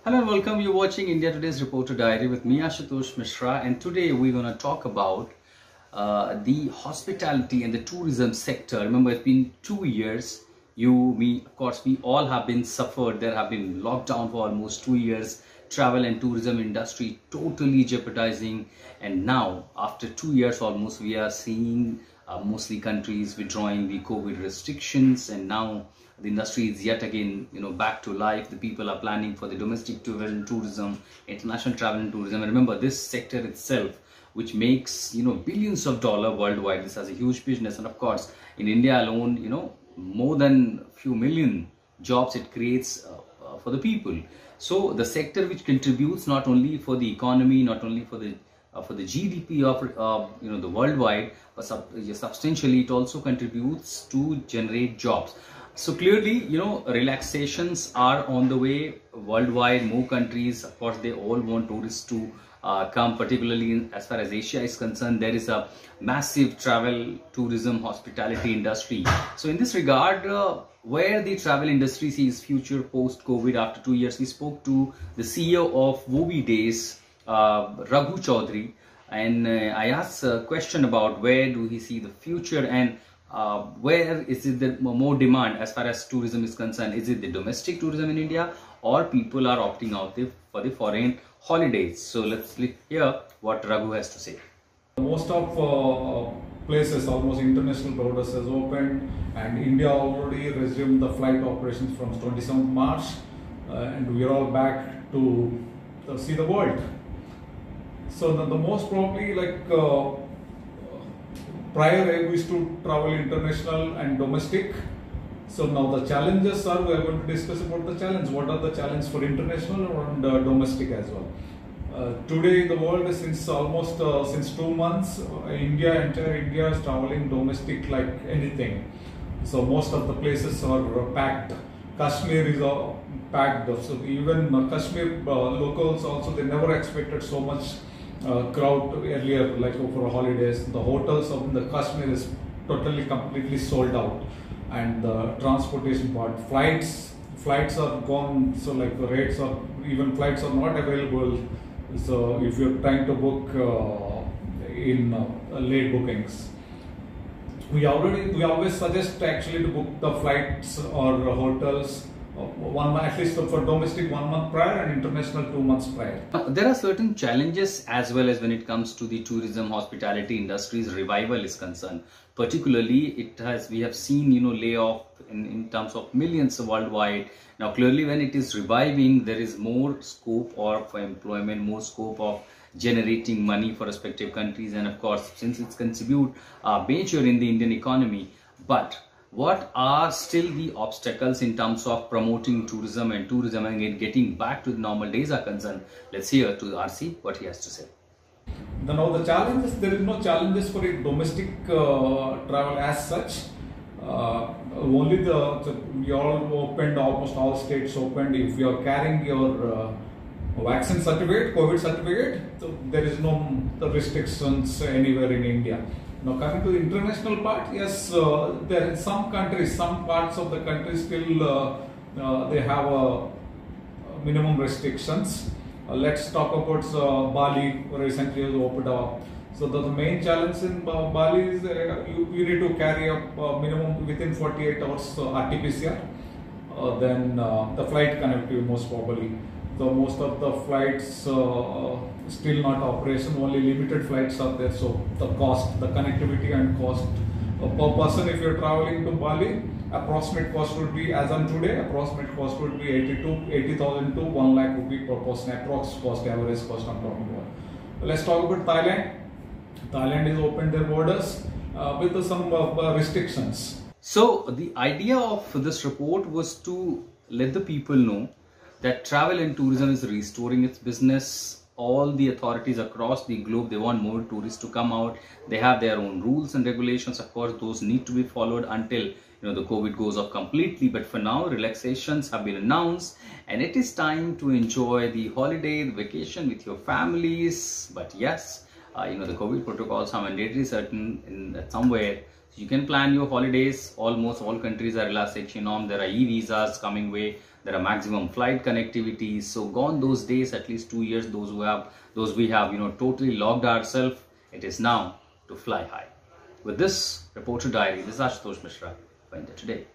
Hello and welcome. You're watching India Today's Reporter Diary with me, Ashutosh Mishra, and today we're going to talk about the hospitality and the tourism sector. Remember, it's been 2 years. You, me, of course, we all have been suffered. There have been lockdown for almost 2 years. Travel and tourism industry totally jeopardizing. And now, after 2 years almost, we are seeing mostly countries withdrawing the COVID restrictions, and now the industry is yet again, back to life. The people are planning for the domestic travel and tourism, international travel and tourism. And remember, this sector itself, which makes, billions of dollars worldwide, this has a huge business. And of course, in India alone, more than a few million jobs it creates for the people. So the sector which contributes not only for the economy, not only for the GDP of the worldwide, but substantially it also contributes to generate jobs. So clearly, relaxations are on the way worldwide. More countries, of course, they all want tourists to come, particularly as far as Asia is concerned. There is a massive travel, tourism, hospitality industry. So in this regard, where the travel industry sees future post-COVID after 2 years, we spoke to the CEO of Wobi Days, Raghu Chaudhary, and I asked a question about where do he see the future and where is it the more demand as far as tourism is concerned. Is it the domestic tourism in India, or people are opting out for the foreign holidays? So let's hear what Raghu has to say. Most of places, almost international borders has opened, and India already resumed the flight operations from 27th March, and we are all back to see the world. So the most probably prior we used to travel international and domestic. So now the challenges are, we are going to discuss about the challenge. What are the challenges for international and domestic as well? Today in the world, since almost since 2 months, entire India is traveling domestic like anything. So most of the places are packed. Kashmir is packed. So even Kashmir locals also, they never expected so much crowd earlier, like for holidays. The hotels of the Kashmir is completely sold out, and the transportation part, flights are gone. So like the rates are, even flights are not available. So if you're trying to book in late bookings, we always suggest actually to book the flights or hotels at least for domestic 1 month prior and international 2 months prior. There are certain challenges as well as when it comes to the tourism hospitality industry's revival is concerned. Particularly, we have seen layoff in terms of millions worldwide. Now clearly, when it is reviving, there is more scope for employment, more scope of generating money for respective countries, and of course, since it's contribute major in the Indian economy. But what are still the obstacles in terms of promoting tourism and getting back to the normal days are concerned? Let's hear to RC what he has to say. Now the challenges, there is no challenges for domestic travel as such. Only we all opened, almost all states opened. If you are carrying your vaccine certificate, COVID certificate, so there is no restrictions anywhere in India. Now coming to the international part, yes, there in some countries, some parts of the country still they have minimum restrictions. Let's talk about Bali, recently was opened up. So the main challenge in Bali is you need to carry a minimum within 48 hours RT-PCR. Then the flight connectivity most probably. So most of the flights still not operation, only limited flights are there. So the cost, the connectivity and cost per person, if you're traveling to Bali, approximate cost would be, as on today, approximate cost would be 80,000 to 1 lakh rupee per person, approx cost, average cost I'm talking about. Let's talk about Thailand. Thailand has opened their borders with some restrictions. So the idea of this report was to let the people know that travel and tourism is restoring its business. All the authorities across the globe, they want more tourists to come out. They have their own rules and regulations. Of course, those need to be followed until the COVID goes off completely. But for now, relaxations have been announced, and it is time to enjoy the holiday, the vacation with your families. But yes, the COVID protocols are mandatory certain in somewhere. You can plan your holidays. Almost all countries are relaxation norm. There are e-visas coming way. There are maximum flight connectivity. So gone those days, at least 2 years, those we have, totally locked ourselves. It is now to fly high. With this reporter diary, this is Ashutosh Mishra for India Today.